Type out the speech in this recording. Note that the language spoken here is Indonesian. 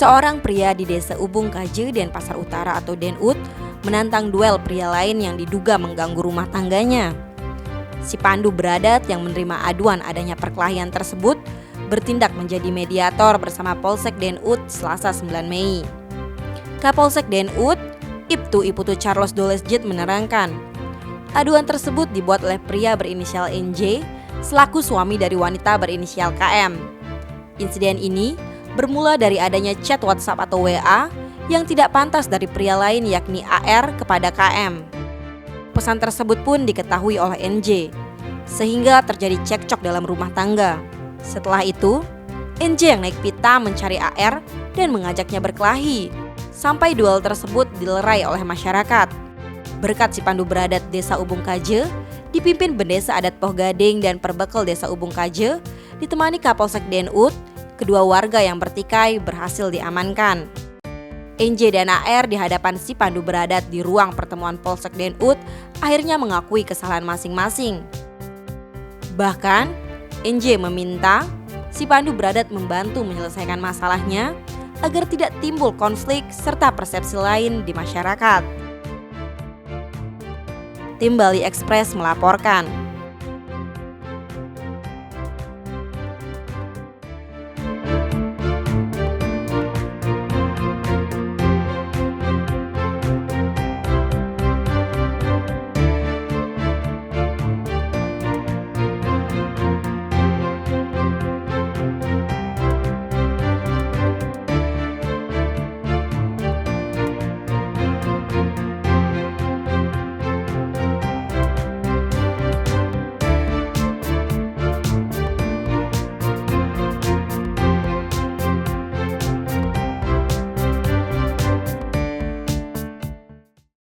Seorang pria di Desa Ubung Kaje, Denpasar Utara atau Denut, menantang duel pria lain yang diduga mengganggu rumah tangganya. Si Pandu Bradat yang menerima aduan adanya perkelahian tersebut bertindak menjadi mediator bersama Polsek Denut Selasa 9 Mei. Kapolsek Denut, Ibtu Iputu Charles Dolesjet menerangkan, aduan tersebut dibuat oleh pria berinisial NJ selaku suami dari wanita berinisial KM. Insiden ini bermula dari adanya chat WhatsApp atau WA yang tidak pantas dari pria lain yakni AR kepada KM. Pesan tersebut pun diketahui oleh NJ, sehingga terjadi cekcok dalam rumah tangga. Setelah itu, NJ yang naik pita mencari AR dan mengajaknya berkelahi, sampai duel tersebut dilerai oleh masyarakat. Berkat si Pandu Bradat Desa Ubung Kaje, dipimpin Bendesa Adat Poh Gading dan Perbekel Desa Ubung Kaje, ditemani Kapolsek Denut, kedua warga yang bertikai berhasil diamankan. NJ dan AR di hadapan si Pandu Bradat di ruang pertemuan Polsek Denut akhirnya mengakui kesalahan masing-masing. Bahkan, NJ meminta si Pandu Bradat membantu menyelesaikan masalahnya agar tidak timbul konflik serta persepsi lain di masyarakat. Tim Bali Express melaporkan.